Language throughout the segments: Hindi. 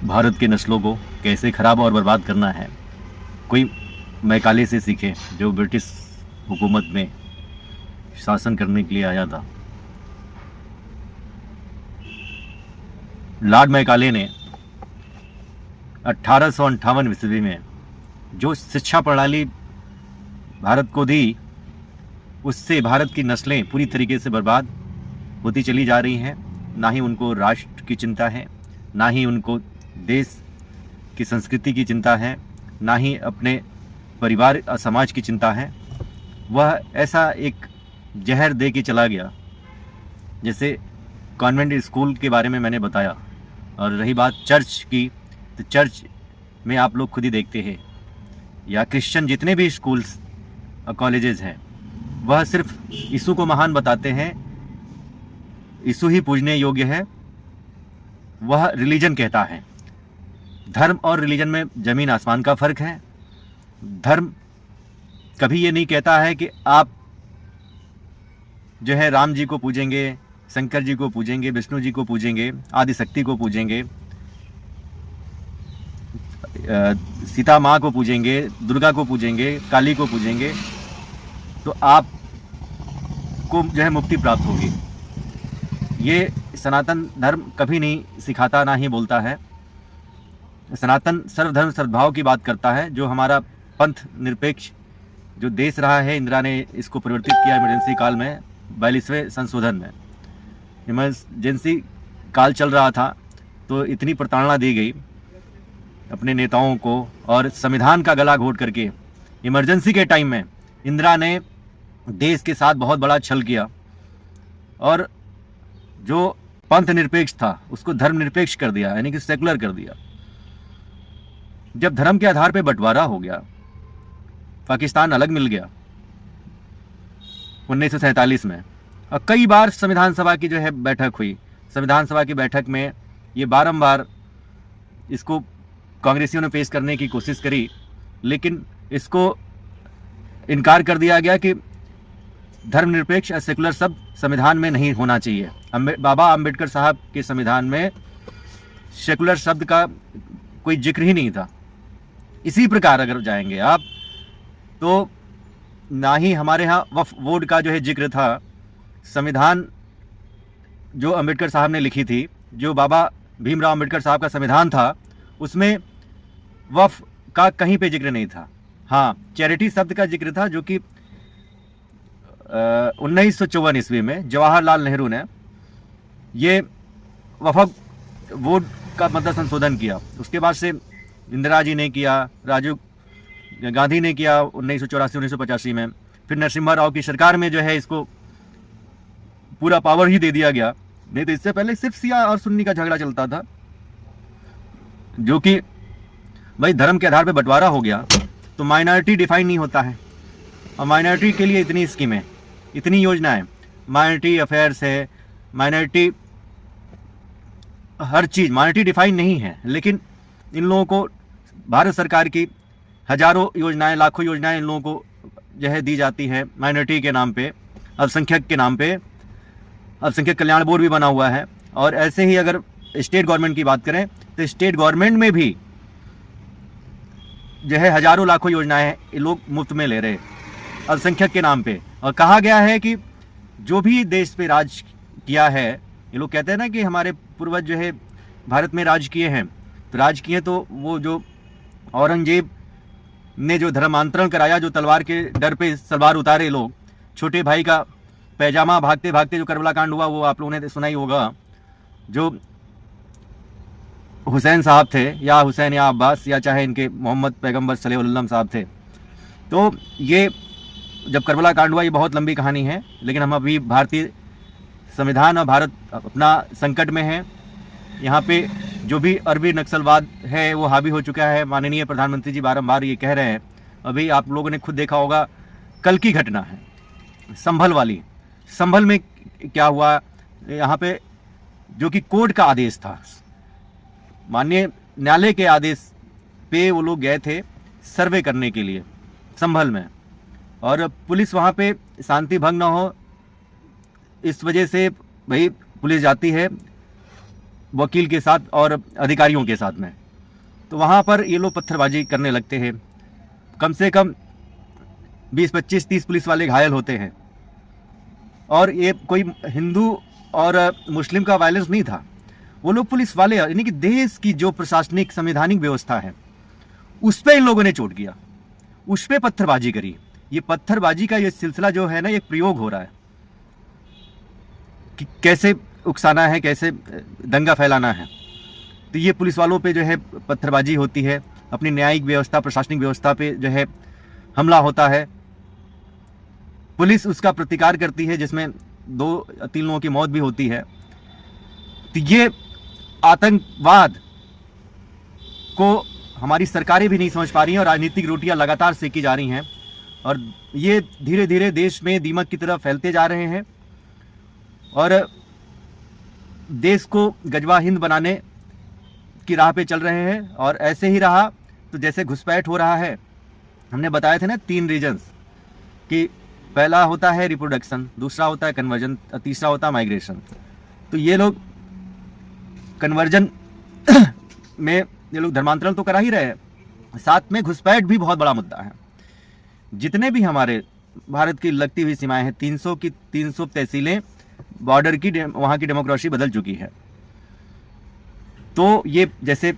भारत की नस्लों को कैसे खराब और बर्बाद करना है, कोई मैकाले से सीखे, जो ब्रिटिश हुकूमत में शासन करने के लिए आया था। लॉर्ड मैकाले ने 1858 ईस्वी में जो शिक्षा प्रणाली भारत को दी, उससे भारत की नस्लें पूरी तरीके से बर्बाद होती चली जा रही हैं। ना ही उनको राष्ट्र की चिंता है, ना ही उनको देश की संस्कृति की चिंता है, ना ही अपने परिवार और समाज की चिंता है। वह ऐसा एक जहर दे के चला गया। जैसे कॉन्वेंट स्कूल के बारे में मैंने बताया, और रही बात चर्च की, तो चर्च में आप लोग खुद ही देखते हैं, या क्रिश्चियन जितने भी स्कूल्स और कॉलेजेस हैं, वह सिर्फ यीशु को महान बताते हैं, यीशु ही पूजने योग्य है। वह रिलीजन कहता है। धर्म और रिलीजन में जमीन आसमान का फर्क है। धर्म कभी ये नहीं कहता है कि आप जो है राम जी को पूजेंगे, शंकर जी को पूजेंगे, विष्णु जी को पूजेंगे, आदिशक्ति को पूजेंगे, सीता माँ को पूजेंगे, दुर्गा को पूजेंगे, काली को पूजेंगे, तो आप को जो है मुक्ति प्राप्त होगी। ये सनातन धर्म कभी नहीं सिखाता, ना ही बोलता है। सनातन सर्वधर्म सद्भाव की बात करता है। जो हमारा पंथ निरपेक्ष जो देश रहा है, इंदिरा ने इसको परिवर्तित किया इमरजेंसी काल में, 42वें संशोधन में। इमरजेंसी काल चल रहा था तो इतनी प्रताड़ना दी गई अपने नेताओं को, और संविधान का गला घोट करके इमरजेंसी के टाइम में इंदिरा ने देश के साथ बहुत बड़ा छल किया, और जो पंथ निरपेक्ष था उसको धर्म निरपेक्ष कर दिया, यानी कि सेकुलर कर दिया। जब धर्म के आधार पर बंटवारा हो गया, पाकिस्तान अलग मिल गया 1947 में, और कई बार संविधान सभा की जो है बैठक हुई। संविधान सभा की बैठक में ये बारंबार इसको कांग्रेसियों ने पेश करने की कोशिश करी, लेकिन इसको इनकार कर दिया गया कि धर्मनिरपेक्ष और सेकुलर शब्द संविधान में नहीं होना चाहिए। बाबा अंबेडकर साहब के संविधान में सेकुलर शब्द का कोई जिक्र ही नहीं था। इसी प्रकार अगर जाएंगे आप, तो ना ही हमारे यहाँ वक्फ बोर्ड का जो है जिक्र था। संविधान जो अंबेडकर साहब ने लिखी थी, जो बाबा भीमराव अंबेडकर साहब का संविधान था, उसमें वक्फ का कहीं पे जिक्र नहीं था। हाँ, चैरिटी शब्द का जिक्र था, जो कि 1954 ईस्वी में जवाहरलाल नेहरू ने ये वक्फ बोर्ड का मतलब संशोधन किया। उसके बाद से इंदिरा जी ने किया, राजीव गांधी ने किया 1984-1985 में, फिर नरसिम्हा राव की सरकार में जो है इसको पूरा पावर ही दे दिया गया। नहीं तो इससे पहले सिर्फ शिया और सुन्नी का झगड़ा चलता था, जो कि भाई धर्म के आधार पे बंटवारा हो गया तो माइनॉरिटी डिफाइन नहीं होता है, और माइनॉरिटी के लिए इतनी स्कीमें, इतनी योजनाएं, माइनॉरिटी अफेयर्स है, माइनॉरिटी हर चीज़, माइनॉरिटी डिफाइन नहीं है। लेकिन इन लोगों को भारत सरकार की हजारों योजनाएं, लाखों योजनाएं इन लोगों को जो है दी जाती है माइनॉरिटी के नाम पे, अल्पसंख्यक के नाम पे। अल्पसंख्यक कल्याण बोर्ड भी बना हुआ है। और ऐसे ही अगर स्टेट गवर्नमेंट की बात करें, तो स्टेट गवर्नमेंट में भी जो है हजारों लाखों योजनाएं ये लोग मुफ्त में ले रहे अल्पसंख्यक के नाम पे। और कहा गया है कि जो भी देश पे राज किया है, ये लोग कहते हैं ना कि हमारे पूर्वज जो है भारत में राज किए हैं, तो राज किए तो वो जो औरंगजेब ने जो धर्मांतरण कराया, जो तलवार के डर पे सलवार उतारे लोग, छोटे भाई का पैजामा भागते भागते जो करबला कांड हुआ, वो आप लोगों ने सुना ही होगा। जो हुसैन साहब थे, या हुसैन या अब्बास, या चाहे इनके मोहम्मद पैगंबर सल्लल्लाहु अलैहि वसल्लम साहब थे, तो ये जब करबला कांड हुआ, ये बहुत लंबी कहानी है, लेकिन हम अभी भारतीय संविधान और भारत अपना संकट में है। यहाँ पे जो भी अरबी नक्सलवाद है वो हावी हो चुका है। माननीय प्रधानमंत्री जी बारंबार ये कह रहे हैं। अभी आप लोगों ने खुद देखा होगा, कल की घटना है संभल वाली। संभल में क्या हुआ, यहाँ पे जो कि कोर्ट का आदेश था, माननीय न्यायालय के आदेश पे वो लोग गए थे सर्वे करने के लिए संभल में, और पुलिस वहाँ पे शांति भंग ना हो इस वजह से भाई पुलिस जाती है, वकील के साथ और अधिकारियों के साथ में। तो वहाँ पर ये लोग पत्थरबाजी करने लगते हैं। कम से कम 20, 25, 30 पुलिस वाले घायल होते हैं। और ये कोई हिंदू और मुस्लिम का वायलेंस नहीं था, वो लोग पुलिस वाले, यानी कि देश की जो प्रशासनिक संवैधानिक व्यवस्था है उस पर इन लोगों ने चोट किया, उस पर पत्थरबाजी करी। ये पत्थरबाजी का ये सिलसिला जो है ना, ये प्रयोग हो रहा है कि कैसे उकसाना है, कैसे दंगा फैलाना है। तो ये पुलिस वालों पे जो है पत्थरबाजी होती है, अपनी न्यायिक व्यवस्था, प्रशासनिक व्यवस्था पे जो है हमला होता है। पुलिस उसका प्रतिकार करती है, जिसमें 2-3 लोगों की मौत भी होती है। तो ये आतंकवाद को हमारी सरकारें भी नहीं समझ पा रही हैं और राजनीतिक रोटियां लगातार सेकी जा रही हैं और ये धीरे धीरे देश में दीमक की तरफ फैलते जा रहे हैं और देश को गजवा हिंद बनाने की राह पे चल रहे हैं। और ऐसे ही रहा तो जैसे घुसपैठ हो रहा है, हमने बताए थे ना 3 रीजन्स कि पहला होता है रिप्रोडक्शन, दूसरा होता है कन्वर्जन, तीसरा होता है माइग्रेशन। तो ये लोग कन्वर्जन में ये लोग धर्मांतरण तो करा ही रहे हैं, साथ में घुसपैठ भी बहुत बड़ा मुद्दा है। जितने भी हमारे भारत की लगती हुई सीमाएं हैं, 300 की 300 तहसीलें, बॉर्डर की वहाँ की डेमोक्रेसी बदल चुकी है। तो ये जैसे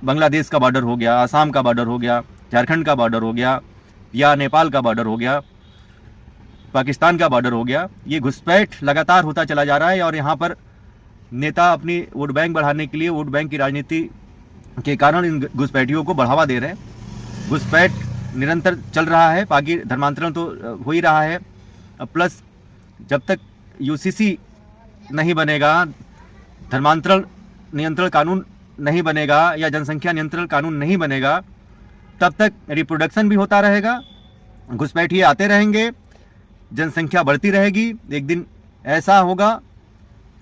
बांग्लादेश का बॉर्डर हो गया, आसाम का बॉर्डर हो गया, झारखंड का बॉर्डर हो गया, या नेपाल का बॉर्डर हो गया, पाकिस्तान का बॉर्डर हो गया, ये घुसपैठ लगातार होता चला जा रहा है। और यहाँ पर नेता अपनी वोट बैंक बढ़ाने के लिए, वोट बैंक की राजनीति के कारण इन घुसपैठियों को बढ़ावा दे रहे हैं। घुसपैठ निरंतर चल रहा है, बाकी धर्मांतरण तो हो ही रहा है। प्लस जब तक यूसीसी नहीं बनेगा, धर्मांतरण नियंत्रण कानून नहीं बनेगा या जनसंख्या नियंत्रण कानून नहीं बनेगा, तब तक रिप्रोडक्शन भी होता रहेगा, घुसपैठिए आते रहेंगे, जनसंख्या बढ़ती रहेगी। एक दिन ऐसा होगा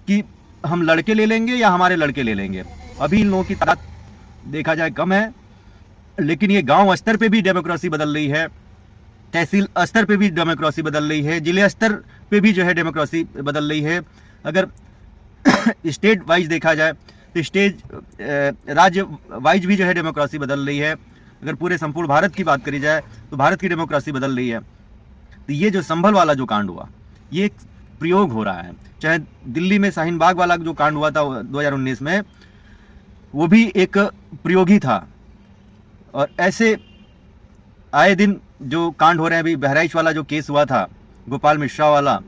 कि हम लड़के ले लेंगे या हमारे लड़के ले लेंगे। अभी इन लोगों की तादाद देखा जाए कम है, लेकिन ये गांव स्तर पे भी डेमोक्रेसी बदल रही है, तहसील स्तर पे भी डेमोक्रेसी बदल रही है, जिले स्तर पे भी जो है डेमोक्रेसी बदल रही है। अगर स्टेट वाइज देखा जाए तो राज्य वाइज भी जो है डेमोक्रेसी बदल रही है। अगर पूरे संपूर्ण भारत की बात करी जाए तो भारत की डेमोक्रेसी बदल रही है। तो ये जो संभल वाला जो कांड हुआ, ये एक प्रयोग हो रहा है। चाहे दिल्ली में शाहीन बाग वाला जो कांड हुआ था 2019 में, वो भी एक प्रयोग ही था। और ऐसे आए दिन जो कांड हो रहे हैं, अभी बहराइच वाला जो केस हुआ था, गोपाल मिश्रा वाला,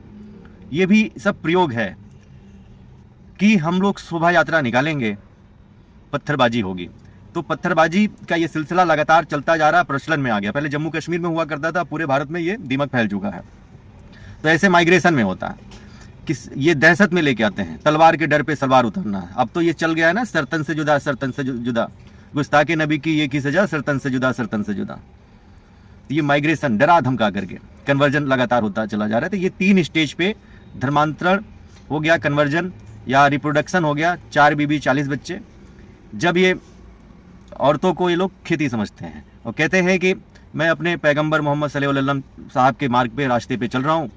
ये भी सब प्रयोग है कि हम लोग शोभा यात्रा निकालेंगे, पत्थरबाजी होगी। तो पत्थरबाजी का ये सिलसिला लगातार चलता जा रहा है, प्रचलन में आ गया। पहले जम्मू कश्मीर में हुआ करता था, पूरे भारत में ये दीमक फैल चुका है। तो ऐसे माइग्रेशन में होता है कि ये दहशत में लेके आते हैं, तलवार के डर पे सलवार उतरना है। अब तो ये चल गया है ना, सरतन से जुदा, सरतन से जुदा, गुस्ताखे नबी की ये की सजा, सरतन से जुदा, सरतन से जुदा। ये माइग्रेशन डरा धमका करके कन्वर्जन लगातार होता चला जा रहा है। तो ये 3 स्टेज पे धर्मांतरण हो गया, कन्वर्जन या रिप्रोडक्शन हो गया, 4 बीबी 40 बच्चे। जब ये औरतों को ये लोग खेती समझते हैं और कहते हैं कि मैं अपने पैगंबर मोहम्मद सल्लल्लाहु अलैहि वसल्लम साहब के मार्ग पे, रास्ते पे चल रहा हूँ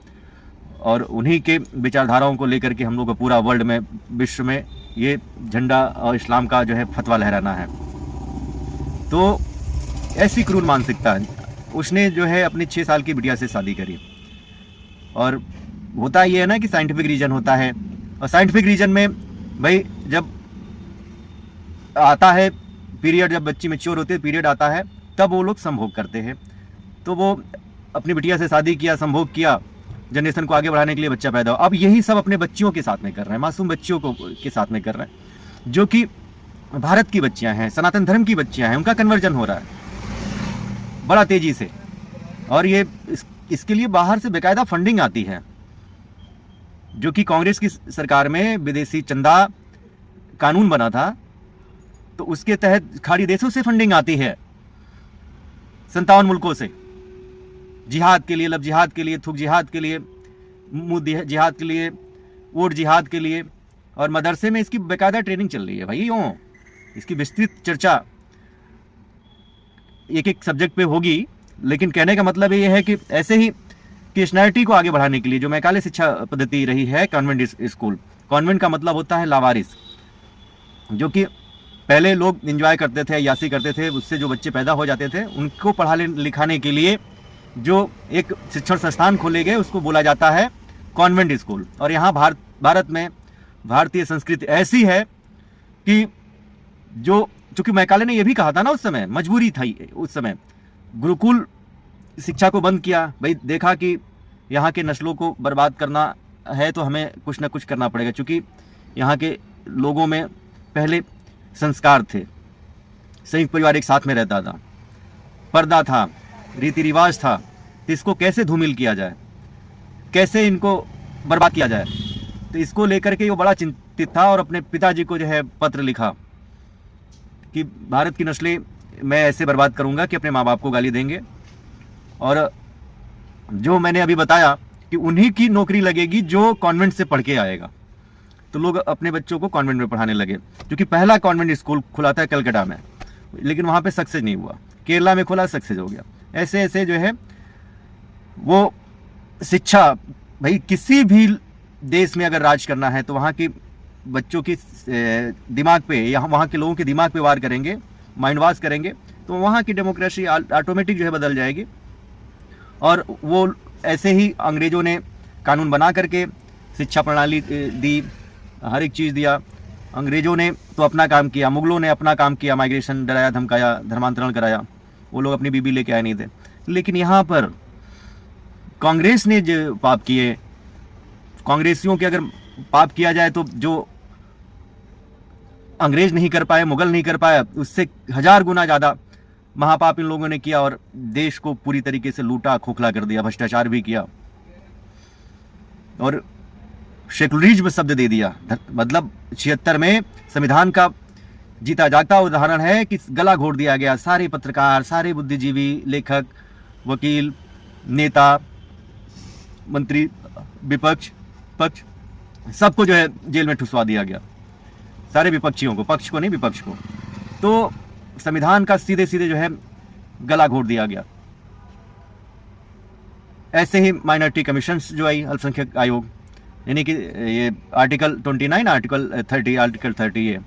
और उन्हीं के विचारधाराओं को लेकर के हम लोग को पूरा वर्ल्ड में, विश्व में ये झंडा और इस्लाम का जो है फतवा लहराना है। तो ऐसी क्रूर मानसिकता, उसने जो है अपनी 6 साल की बिटिया से शादी करी। और होता ये है ना कि साइंटिफिक रीजन होता है, और साइंटिफिक रीजन में भाई जब आता है पीरियड, जब बच्ची मैच्योर होती है, पीरियड आता है, तब वो लोग संभोग करते हैं। तो वो अपनी बिटिया से शादी किया, संभोग किया, जनरेशन को आगे बढ़ाने के लिए बच्चा पैदा हो। अब यही सब अपने बच्चियों के साथ में कर रहे हैं, मासूम बच्चियों को के साथ में कर रहे हैं, जो कि भारत की बच्चियां हैं, सनातन धर्म की बच्चियां हैं, उनका कन्वर्जन हो रहा है बड़ा तेजी से। और ये इसके लिए बाहर से बेकायदा फंडिंग आती है, जो कि कांग्रेस की सरकार में विदेशी चंदा कानून बना था, तो उसके तहत खाड़ी देशों से फंडिंग आती है, 57 मुल्कों से, जिहाद के लिए, लब जिहाद के लिए, थुक जिहाद के लिए, मुंह जिहाद के लिए, वोट जिहाद के लिए। और मदरसे में इसकी बेकायदा ट्रेनिंग चल रही है भाई। इसकी विस्तृत चर्चा एक एक सब्जेक्ट पे होगी, लेकिन कहने का मतलब ये है कि ऐसे ही क्रिश्चियनिटी को आगे बढ़ाने के लिए जो मैकाले शिक्षा पद्धति रही है, कॉन्वेंट स्कूल, कॉन्वेंट का मतलब होता है लावारिस, जो कि पहले लोग एंजॉय करते थे, अय्यासी करते थे, उससे जो बच्चे पैदा हो जाते थे उनको पढ़ाने लिखाने के लिए जो एक शिक्षण संस्थान खोले गए उसको बोला जाता है कॉन्वेंट स्कूल। और यहाँ भारत में भारतीय संस्कृति ऐसी है कि जो चूंकि मैकाले ने यह भी कहा था ना, उस समय मजबूरी थी, उस समय गुरुकुल शिक्षा को बंद किया। भाई देखा कि यहाँ के नस्लों को बर्बाद करना है तो हमें कुछ ना कुछ करना पड़ेगा, क्योंकि यहाँ के लोगों में पहले संस्कार थे, संयुक्त परिवार एक साथ में रहता था, पर्दा था, रीति रिवाज था, तो इसको कैसे धूमिल किया जाए, कैसे इनको बर्बाद किया जाए, तो इसको लेकर के वो बड़ा चिंतित था और अपने पिताजी को जो है पत्र लिखा कि भारत की नस्लें मैं ऐसे बर्बाद करूंगा कि अपने माँ बाप को गाली देंगे, और जो मैंने अभी बताया कि उन्हीं की नौकरी लगेगी जो कॉन्वेंट से पढ़ के आएगा। तो लोग अपने बच्चों को कॉन्वेंट में पढ़ाने लगे, क्योंकि पहला कॉन्वेंट स्कूल खुला था कलकत्ता में, लेकिन वहाँ पे सक्सेस नहीं हुआ। केरला में खुला, सक्सेस हो गया। ऐसे ऐसे जो है वो शिक्षा, भाई किसी भी देश में अगर राज करना है तो वहाँ के बच्चों की दिमाग पे या वहाँ के लोगों के दिमाग पे वार करेंगे, माइंड वॉश करेंगे, तो वहाँ की डेमोक्रेसी ऑटोमेटिक जो है बदल जाएगी। और वो ऐसे ही अंग्रेज़ों ने कानून बना करके शिक्षा प्रणाली दी, हर एक चीज़ दिया। अंग्रेज़ों ने तो अपना काम किया, मुगलों ने अपना काम किया, माइग्रेशन डराया, धमकाया, धर्मांतरण कराया, वो लोग अपनी बीबी लेके आए नहीं थे। लेकिन यहाँ पर कांग्रेस ने जो पाप किए, कांग्रेसियों के अगर पाप किया जाए तो जो अंग्रेज नहीं कर पाए, मुगल नहीं कर पाया, उससे 1000 गुना ज़्यादा महापाप इन लोगों ने किया और देश को पूरी तरीके से लूटा, खोखला कर दिया, भ्रष्टाचार भी किया और सेकुलरिज्म शब्द दे दिया। मतलब 76 में संविधान का जीता जागता उदाहरण है कि गला घोट दिया गया। सारे पत्रकार, सारे बुद्धिजीवी, लेखक, वकील, नेता, मंत्री, विपक्ष, पक्ष, सबको जो है जेल में ठुसवा दिया गया। सारे विपक्षियों को, पक्ष को नहीं, विपक्ष को। तो संविधान का सीधे सीधे जो है गला घोट दिया गया। ऐसे ही माइनॉरिटी कमीशन जो आई, अल्पसंख्यक आयोग, यानी कि ये आर्टिकल 29, आर्टिकल 30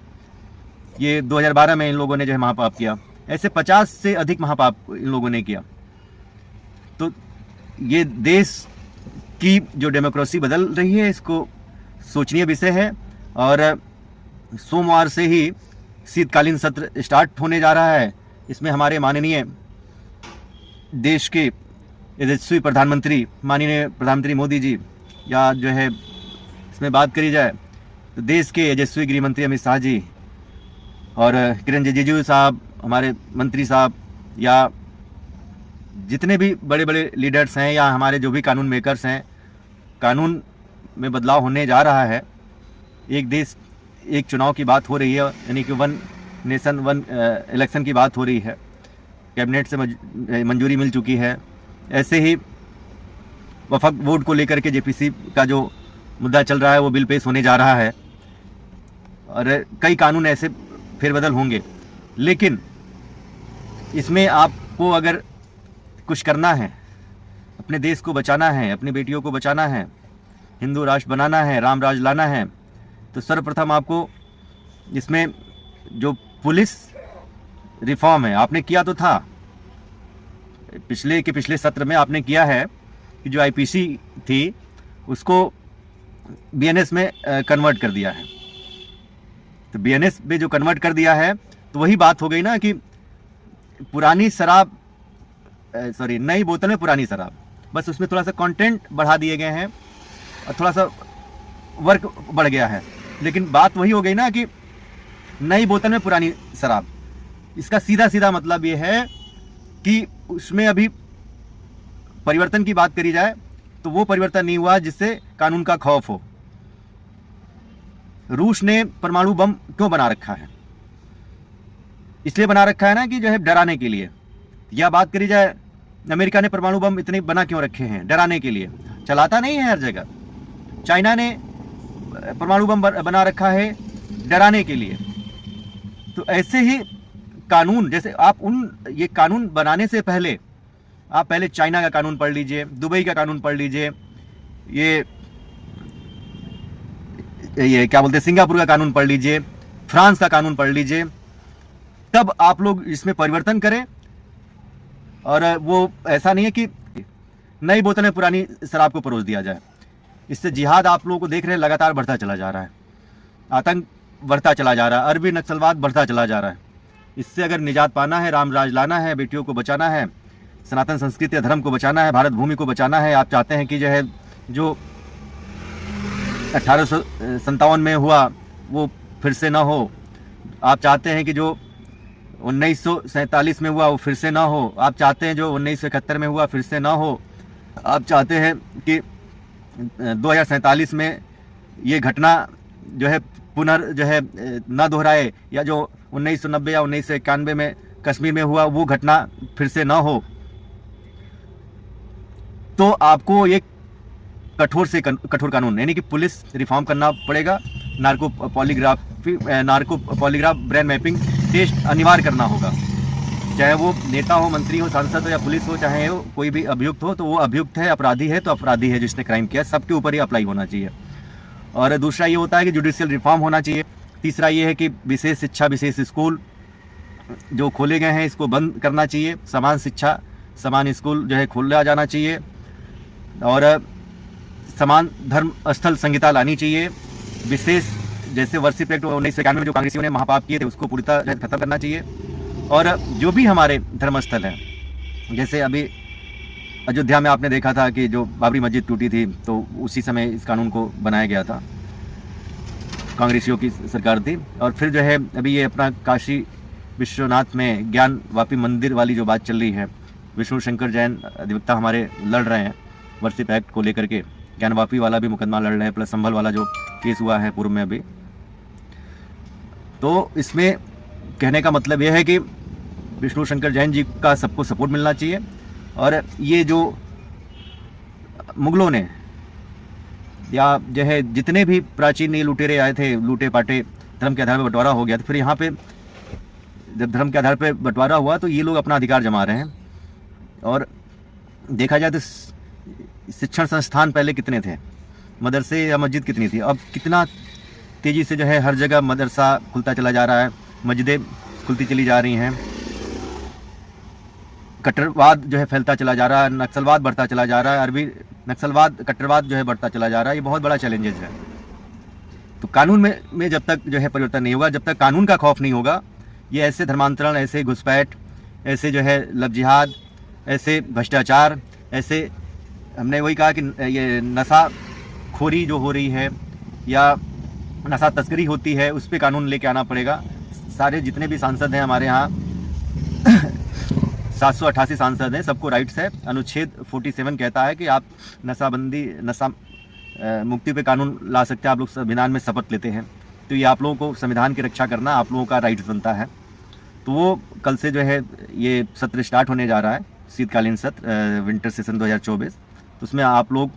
ये 2012 में इन लोगों ने जो है महापाप किया। ऐसे 50 से अधिक महापाप इन लोगों ने किया। तो ये देश की जो डेमोक्रेसी बदल रही है, इसको सोचनीय विषय है। और सोमवार से ही शीतकालीन सत्र स्टार्ट होने जा रहा है। इसमें हमारे माननीय देश के यशस्वी प्रधानमंत्री, माननीय प्रधानमंत्री मोदी जी, या जो है इसमें बात करी जाए तो देश के यशस्वी गृह मंत्री अमित शाह जी और किरण रिजिजू साहब, हमारे मंत्री साहब, या जितने भी बड़े बड़े लीडर्स हैं या हमारे जो भी कानून मेकर्स हैं, कानून में बदलाव होने जा रहा है। एक देश एक चुनाव की बात हो रही है, यानी कि 1 नेशन 1 इलेक्शन की बात हो रही है। कैबिनेट से मंजूरी मिल चुकी है। ऐसे ही वफाक बोर्ड को लेकर के जेपीसी का जो मुद्दा चल रहा है वो बिल पेश होने जा रहा है और कई कानून ऐसे फेरबदल होंगे। लेकिन इसमें आपको अगर कुछ करना है, अपने देश को बचाना है, अपनी बेटियों को बचाना है, हिंदू राष्ट्र बनाना है, राम राज लाना है, तो सर्वप्रथम आपको इसमें जो पुलिस रिफॉर्म है, आपने किया तो था पिछले सत्र में, आपने किया है कि जो आईपीसी थी उसको बीएनएस में कन्वर्ट कर दिया है। तो बीएनएस में जो कन्वर्ट कर दिया है तो वही बात हो गई ना कि पुरानी शराब, नई बोतल में पुरानी शराब, बस उसमें थोड़ा सा कंटेंट बढ़ा दिए गए हैं और थोड़ा सा वर्क बढ़ गया है। लेकिन बात वही हो गई ना कि नई बोतल में पुरानी शराब। इसका सीधा सीधा मतलब ये है कि उसमें अभी परिवर्तन की बात करी जाए तो वो परिवर्तन नहीं हुआ जिससे कानून का खौफ हो। रूस ने परमाणु बम क्यों बना रखा है? इसलिए बना रखा है ना कि जो है डराने के लिए। या बात करी जाए अमेरिका ने परमाणु बम इतने बना क्यों रखे हैं? डराने के लिए। चलाता नहीं है हर जगह। चाइना ने परमाणु बम बना रखा है डराने के लिए। तो ऐसे ही कानून, जैसे आप ये कानून बनाने से पहले आप पहले चाइना का कानून पढ़ लीजिए, दुबई का कानून पढ़ लीजिए, ये क्या बोलते हैं, सिंगापुर का कानून पढ़ लीजिए, फ्रांस का कानून पढ़ लीजिए, तब आप लोग इसमें परिवर्तन करें। और वो ऐसा नहीं है कि नई बोतलें पुरानी शराब को परोस दिया जाए। इससे जिहाद आप लोगों को देख रहे हैं लगातार बढ़ता चला जा रहा है, आतंक बढ़ता चला जा रहा है, अरबी नक्सलवाद बढ़ता चला जा रहा है। इससे अगर निजात पाना है, राम राज लाना है, बेटियों को बचाना है, सनातन संस्कृति और धर्म को बचाना है, भारत भूमि को बचाना है, आप चाहते हैं कि जो 1857 में हुआ वो फिर से ना हो, आप चाहते हैं कि जो 1947 में हुआ वो फिर से ना हो, आप चाहते हैं जो 1971 में हुआ फिर से ना हो, आप चाहते हैं कि 2047 में ये घटना जो है ना दोहराए, या जो 1990 या 1991 में कश्मीर में हुआ वो घटना फिर से ना हो, तो आपको एक कठोर से कठोर कानून यानी कि पुलिस रिफॉर्म करना पड़ेगा। Narco polygraph brain mapping test अनिवार्य करना होगा। चाहे वो नेता हो, मंत्री हो, सांसद हो या पुलिस हो, चाहे वो कोई भी अभियुक्त हो, तो वो अभियुक्त है, अपराधी है तो अपराधी है, जिसने क्राइम किया सबके ऊपर ही अप्लाई होना चाहिए। और दूसरा ये होता है कि जुडिशियल रिफॉर्म होना चाहिए। तीसरा ये है कि विशेष शिक्षा, विशेष स्कूल जो खोले गए हैं इसको बंद करना चाहिए। समान शिक्षा, समान स्कूल जो है खोला जाना चाहिए। और समान धर्म स्थल संहिता लानी चाहिए। विशेष जैसे वर्षिप एक्ट 1991 में जो कांग्रेसियों ने महापाप किए थे उसको पूरी तरह खत्म करना चाहिए। और जो भी हमारे धर्मस्थल हैं, जैसे अभी अयोध्या में आपने देखा था कि जो बाबरी मस्जिद टूटी थी, तो उसी समय इस कानून को बनाया गया था, कांग्रेसियों की सरकार थी। और फिर जो है अभी ये अपना काशी विश्वनाथ में ज्ञान वापी मंदिर वाली जो बात चल रही है, विष्णु शंकर जैन अधिवक्ता हमारे लड़ रहे हैं वर्षिप एक्ट को लेकर के, ज्ञान वापी वाला भी मुकदमा लड़ रहे हैं, प्लस संभल वाला जो केस हुआ है पूर्व में अभी। तो इसमें कहने का मतलब यह है कि विष्णु शंकर जैन जी का सबको सपोर्ट मिलना चाहिए। और ये जो मुगलों ने या जो है जितने भी प्राचीन ये लुटेरे आए थे, लूटे पाटे, धर्म के आधार पर बंटवारा हो गया, तो फिर यहाँ पे जब धर्म के आधार पर बंटवारा हुआ तो ये लोग अपना अधिकार जमा रहे हैं। और देखा जाए तो शिक्षण संस्थान पहले कितने थे, मदरसे या मस्जिद कितनी थी, अब कितना तेज़ी से जो है हर जगह मदरसा खुलता चला जा रहा है, मस्जिदें खुलती चली जा रही हैं, कट्टरवाद जो है फैलता चला जा रहा है, नक्सलवाद बढ़ता चला जा रहा है, अरबी नक्सलवाद, कट्टरवाद जो है बढ़ता चला जा रहा है। ये बहुत बड़ा चैलेंजेस है। तो कानून में जब तक जो है परिवर्तन नहीं होगा, जब तक कानून का खौफ नहीं होगा, ये ऐसे धर्मांतरण, ऐसे घुसपैठ, ऐसे जो है लव जिहाद, ऐसे भ्रष्टाचार, ऐसे हमने वही कहा कि ये नशाखोरी जो हो रही है या नशा तस्करी होती है, उस पर कानून लेके आना पड़ेगा। सारे जितने भी सांसद हैं हमारे यहाँ 788 सांसद हैं, सबको राइट्स है। अनुच्छेद 47 कहता है कि आप नशाबंदी, नशा मुक्ति पे कानून ला सकते हैं। आप लोग संविधान में शपथ लेते हैं, तो ये आप लोगों को संविधान की रक्षा करना आप लोगों का राइट बनता है। तो वो कल से जो है ये सत्र स्टार्ट होने जा रहा है, शीतकालीन सत्र, विंटर सेशन 2024। तो उसमें आप लोग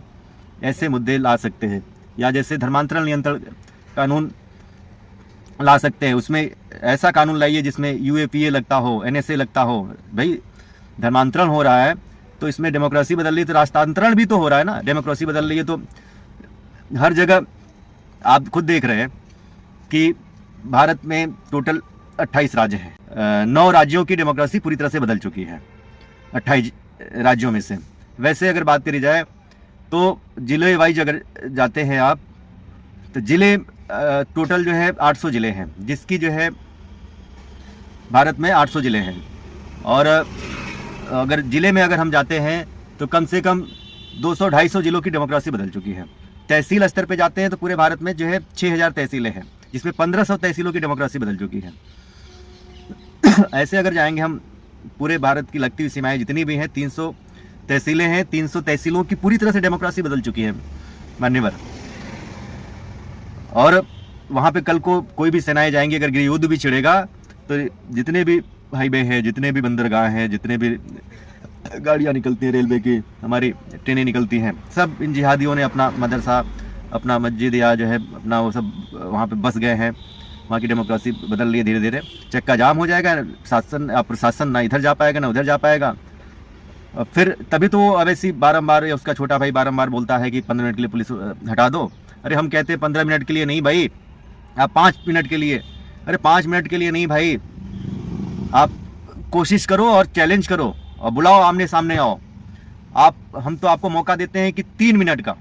ऐसे मुद्दे ला सकते हैं, या जैसे धर्मांतरण नियंत्रण कानून ला सकते हैं। उसमें ऐसा कानून लाइए जिसमें UAPA लगता हो, NSA लगता हो। भाई धर्मांतरण हो रहा है तो इसमें डेमोक्रेसी बदल रही है, तो राष्ट्रांतरण भी तो हो रहा है ना। डेमोक्रेसी बदल रही है तो हर जगह आप खुद देख रहे हैं कि भारत में टोटल 28 राज्य हैं। 9 राज्यों की डेमोक्रेसी पूरी तरह से बदल चुकी है 28 राज्यों में से। वैसे अगर बात करी जाए तो जिले वाइज अगर जाते हैं आप, तो जिले टोटल जो है 800 जिले हैं, जिसकी जो है भारत में 800 जिले हैं। और अगर जिले में अगर हम जाते हैं तो कम से कम 200-250 जिलों की डेमोक्रेसी बदल चुकी है। तहसील स्तर पे जाते हैं तो पूरे भारत में जो है 6000 तहसीलें हैं, जिसमें 1500 तहसीलों की डेमोक्रेसी बदल चुकी है। ऐसे अगर जाएंगे हम, पूरे भारत की लगती हुई सीमाएं जितनी भी हैं, 300 तहसीलें हैं, 300 तहसीलों की पूरी तरह से डेमोक्रेसी बदल चुकी है मान्यवर। और वहाँ पे कल को कोई भी सेनाएं जाएंगी, अगर गृह युद्ध भी छिड़ेगा तो जितने भी हाईवे हैं, जितने भी बंदरगाह हैं, जितने भी गाड़ियाँ निकलती हैं रेलवे की, हमारी ट्रेनें निकलती हैं, सब इन जिहादियों ने अपना मदरसा, अपना मस्जिद या जो है अपना वो सब वहाँ पे बस गए हैं। वहाँ की डेमोक्रेसी बदल रही है धीरे धीरे। चक्का जाम हो जाएगा, प्रशासन ना इधर जा पाएगा ना उधर जा पाएगा। फिर तभी तो अब ऐसी बारम्बार, या उसका छोटा भाई बारम्बार बोलता है कि 15 मिनट के लिए पुलिस हटा दो। अरे हम कहते हैं 15 मिनट के लिए नहीं भाई, आप 5 मिनट के लिए अरे 5 मिनट के लिए नहीं भाई, आप कोशिश करो और चैलेंज करो और बुलाओ, आमने सामने आओ। हम तो आपको मौका देते हैं कि 3 मिनट का,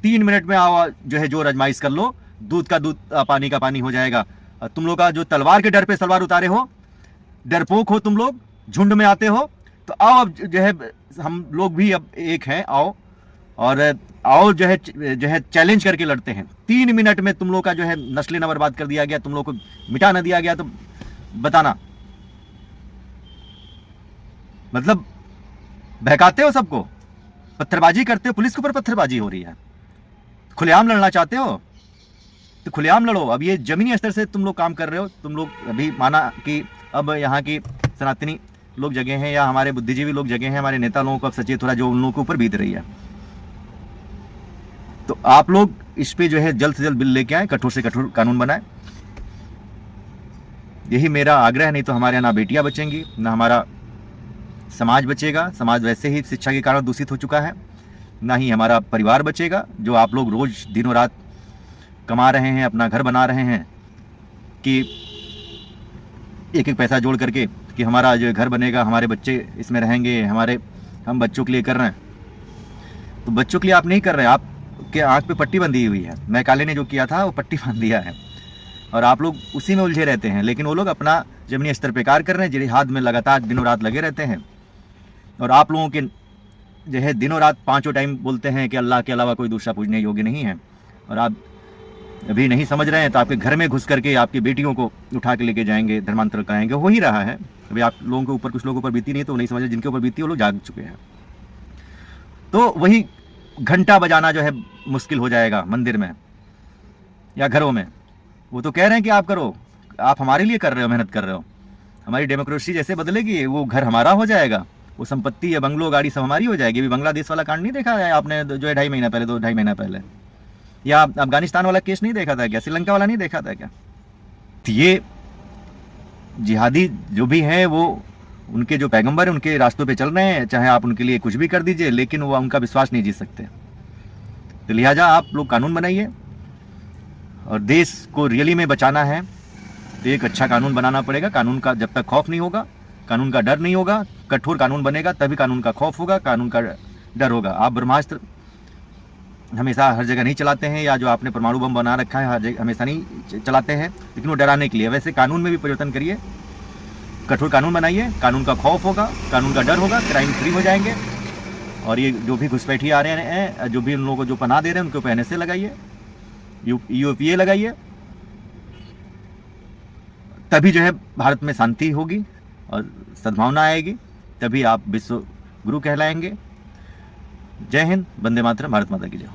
3 मिनट में आओ, जो है जोर आजमाइश कर लो, दूध का दूध पानी का पानी हो जाएगा। तुम लोग का जो तलवार के डर पे सलवार उतारे हो, डरपोक हो तुम लोग, झुंड में आते हो, तो आओ अब जो है हम लोग भी अब एक हैं, आओ और आओ जो है चैलेंज करके लड़ते हैं। 3 मिनट में तुम लोग का जो है नस्लें न बर्बाद कर दिया गया, तुम लोग को मिटा न दिया गया, तो बताना। मतलब बहकाते हो सबको, पत्थरबाजी करते हो, पुलिस के ऊपर पत्थरबाजी हो रही है। खुलेआम लड़ना चाहते हो तो खुलेआम लड़ो। अब ये जमीनी स्तर से तुम लोग काम कर रहे हो। तुम लोग अभी माना कि अब यहाँ की सनातनी लोग जगह हैं या हमारे बुद्धिजीवी लोग जगह हैं, हमारे नेता लोगों को अब सचेत हो रहा है, जो उन लोगों के ऊपर बीत रही है। तो आप लोग इस पे जो है जल्द से जल्द बिल लेके आए, कठोर से कठोर कानून बनाए, यही मेरा आग्रह है। नहीं तो हमारे यहाँ ना बेटियां बचेंगी, ना हमारा समाज बचेगा। समाज वैसे ही शिक्षा के कारण दूषित हो चुका है। ना ही हमारा परिवार बचेगा, जो आप लोग रोज दिनों रात कमा रहे हैं, अपना घर बना रहे हैं कि एक एक पैसा जोड़ करके कि हमारा जो घर बनेगा, हमारे बच्चे इसमें रहेंगे, हम बच्चों के लिए कर रहे हैं। तो बच्चों के लिए आप नहीं कर रहे हैं, आपके आंख पे पट्टी बंधी हुई है। मैकाले ने जो किया था वो पट्टी बांध दिया है और आप लोग उसी में उलझे रहते हैं। लेकिन वो लोग अपना जमीनी स्तर पे कार्य कर रहे हैं, जिहाद में लगातार दिनों रात लगे रहते हैं। और आप लोगों के जो है दिनों रात 5 टाइम बोलते हैं कि अल्लाह के अलावा कोई दूसरा पूजने योग्य नहीं है, और आप अभी नहीं समझ रहे हैं तो आपके घर में घुस करके आपकी बेटियों को उठा के लेके जाएंगे, धर्मांतर कराएंगे। हो ही रहा है। अभी आप लोगों के ऊपर, कुछ लोगों पर बीती नहीं तो नहीं समझ रहे, जिनके ऊपर बीती वो लोग जाग चुके हैं। तो वही घंटा बजाना जो है मुश्किल हो जाएगा मंदिर में या घरों में। वो तो कह रहे हैं कि आप करो, आप हमारे लिए कर रहे हो, मेहनत कर रहे हो। हमारी डेमोक्रेसी जैसे बदलेगी, वो घर हमारा हो जाएगा, वो संपत्ति या बंगलो गाड़ी सब हमारी हो जाएगी। अभी बांग्लादेश वाला कांड नहीं देखा है आपने, जो है 2.5 महीना पहले, 2-2.5 महीना पहले, या अफगानिस्तान वाला केस नहीं देखा था क्या, श्रीलंका वाला नहीं देखा था क्या? तो ये जिहादी जो भी हैं वो उनके जो पैगंबर हैं उनके रास्तों पे चल रहे हैं, चाहे आप उनके लिए कुछ भी कर दीजिए, लेकिन वो उनका विश्वास नहीं जीत सकते। तो लिहाजा आप लोग कानून बनाइए, और देश को रियली में बचाना है तो एक अच्छा कानून बनाना पड़ेगा। कानून का जब तक खौफ नहीं होगा, कानून का डर नहीं होगा, कठोर कानून बनेगा तभी कानून का खौफ होगा, कानून का डर होगा। आप ब्रह्मास्त्र हमेशा हर जगह नहीं चलाते हैं, या जो आपने परमाणु बम बना रखा है हर जगह हमेशा नहीं चलाते हैं, लेकिन वो डराने के लिए। वैसे कानून में भी परिवर्तन करिए, कठोर कानून बनाइए, कानून का खौफ होगा, कानून का डर होगा, क्राइम फ्री हो जाएंगे। और ये जो भी घुसपैठी आ रहे हैं, जो भी उन लोगों को जो पनाह दे रहे हैं, उनके ऊपर NSA लगाइए, UPA लगाइए, तभी जो है भारत में शांति होगी और सद्भावना आएगी, तभी आप विश्व गुरु कहलाएंगे। जय हिंद, वंदे मातरम, भारत माता की जय।